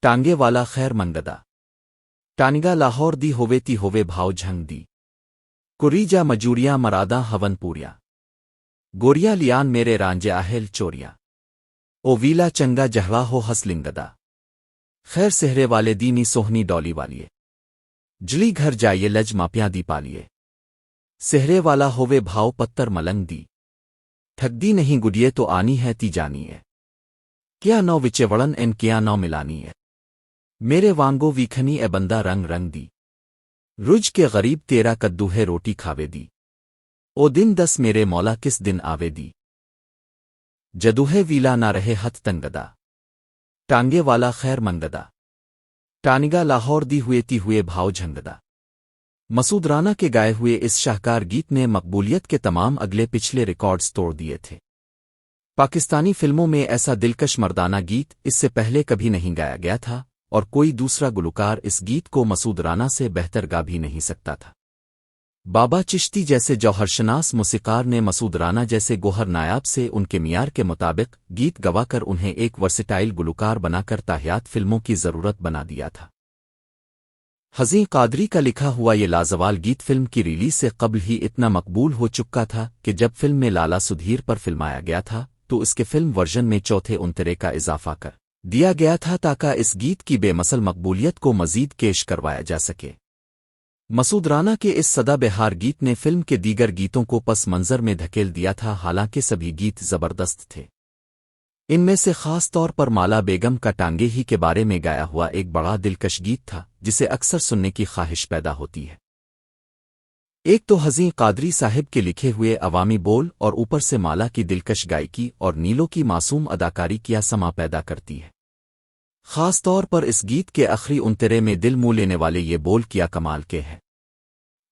ٹانگے والا خیر منگدا ٹانگا لاہور دی ہووے ہووے بھاؤ جھنگ دی کوریجا مجوریاں مراداں ہون پوریا گوریا لیان میرے رانجے آہل چوریا او ویلا چنگا جہوا ہو ہس لنگدا خیر سہرے والے دینی سوہنی ڈولی والیے جلی گھر جائیے لج ماپیاں دی پالیے سہرے والا ہووے بھاؤ پتر ملنگ دی ٹھگ دی نہیں گڈیے تو آنی ہے تی جانی ہے کیا نو وچے وڑن ان کیا نو ملانی ہے میرے وانگو ویکھنی اے بندہ رنگ رنگ دی رج کے غریب تیرا کدوہے روٹی کھاوے دی او دن دس میرے مولا کس دن آوے دی جدوہے ویلا نہ رہے ہتھ تنگدا ٹانگے والا خیر منگدا ٹانگا لاہور دی ہوئے بھاؤ جھنگدا مسعود رانا کے گائے ہوئے اس شاہکار گیت نے مقبولیت کے تمام اگلے پچھلے ریکارڈز توڑ دیے تھے پاکستانی فلموں میں ایسا دلکش مردانہ گیت اس سے پہلے کبھی نہیں گایا گیا تھا اور کوئی دوسرا گلوکار اس گیت کو مسعود رانا سے بہتر گا بھی نہیں سکتا تھا بابا چشتی جیسے جوہرشناس موسیقار نے مسعود رانا جیسے گوہر نایاب سے ان کے معیار کے مطابق گیت گوا کر انہیں ایک ورسٹائل گلوکار بنا کر تاحیات فلموں کی ضرورت بنا دیا تھا حزین قادری کا لکھا ہوا یہ لازوال گیت فلم کی ریلیز سے قبل ہی اتنا مقبول ہو چکا تھا کہ جب فلم میں لالا سدھیر پر فلمایا گیا تھا تو اس کے فلم ورژن میں چوتھے انترے کا اضافہ کر دیا گیا تھا تاکہ اس گیت کی بے مثل مقبولیت کو مزید کیش کروایا جا سکے مسعود رانا کے اس سدا بہار گیت نے فلم کے دیگر گیتوں کو پس منظر میں دھکیل دیا تھا حالانکہ سبھی گیت زبردست تھے ان میں سے خاص طور پر مالا بیگم کا ٹانگے ہی کے بارے میں گایا ہوا ایک بڑا دلکش گیت تھا جسے اکثر سننے کی خواہش پیدا ہوتی ہے ایک تو حزین قادری صاحب کے لکھے ہوئے عوامی بول اور اوپر سے مالا کی دلکش گائیکی اور نیلو کی معصوم اداکاری کیا سما پیدا کرتی ہے خاص طور پر اس گیت کے آخری انترے میں دل منہ لینے والے یہ بول کیا کمال کے ہے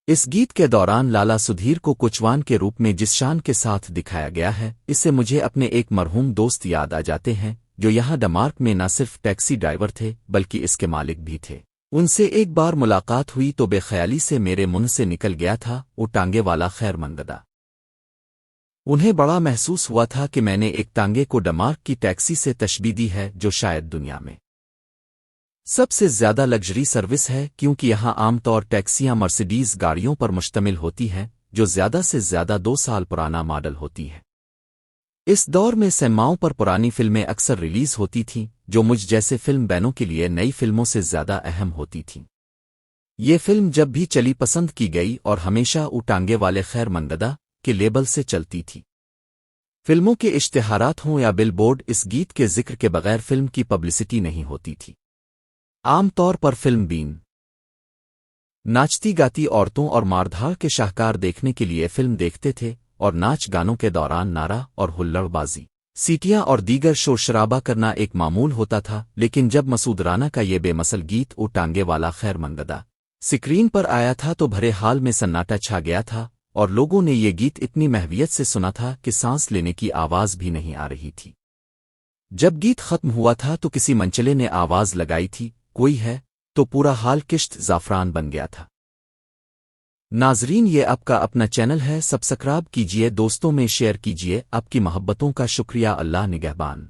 اس گیت کے دوران لالا سدھیر کو کوچوان کے روپ میں جس شان کے ساتھ دکھایا گیا ہے اس سے مجھے اپنے ایک مرحوم دوست یاد آ جاتے ہیں جو یہاں ڈمارک میں نہ صرف ٹیکسی ڈرائیور تھے بلکہ اس کے مالک بھی تھے ان سے ایک بار ملاقات ہوئی تو بے خیالی سے میرے منہ سے نکل گیا تھا وہ ٹانگے والا خیر منگدا انہیں بڑا محسوس ہوا تھا کہ میں نے ایک ٹانگے کو ڈمارک کی ٹیکسی سے تشبیہ دی ہے جو شاید دنیا میں سب سے زیادہ لگژری سروس ہے کیونکہ یہاں عام طور ٹیکسیاں مرسیڈیز گاڑیوں پر مشتمل ہوتی ہیں جو زیادہ سے زیادہ 2 سال پرانا ماڈل ہوتی ہے اس دور میں سینماؤں پر پرانی فلمیں اکثر ریلیز ہوتی تھیں جو مجھ جیسے فلم بینوں کے لیے نئی فلموں سے زیادہ اہم ہوتی تھیں یہ فلم جب بھی چلی پسند کی گئی اور ہمیشہ ٹانگے والے خیر منگدا کے لیبل سے چلتی تھی فلموں کے اشتہارات ہوں یا بل بورڈ اس گیت کے ذکر کے بغیر فلم کی پبلسٹی نہیں ہوتی تھی عام طور پر فلم بین ناچتی گاتی عورتوں اور ماردھاڑ کے شاہکار دیکھنے کے لیے فلم دیکھتے تھے اور ناچ گانوں کے دوران نعرہ اور ہلڑ بازی سیٹیاں اور دیگر شور شرابہ کرنا ایک معمول ہوتا تھا لیکن جب مسعود رانا کا یہ بے مثل گیت ٹانگے والا خیر منگدا سکرین پر آیا تھا تو بھرے حال میں سناٹا چھا گیا تھا اور لوگوں نے یہ گیت اتنی محویت سے سنا تھا کہ سانس لینے کی آواز بھی نہیں آ رہی تھی جب گیت ختم ہوا تھا تو کسی منچلے نے آواز لگائی تھی کوئی ہے تو پورا حال کشت زعفران بن گیا تھا ناظرین یہ آپ کا اپنا چینل ہے سبسکرائب کیجئے دوستوں میں شیئر کیجئے آپ کی محبتوں کا شکریہ اللہ نگہبان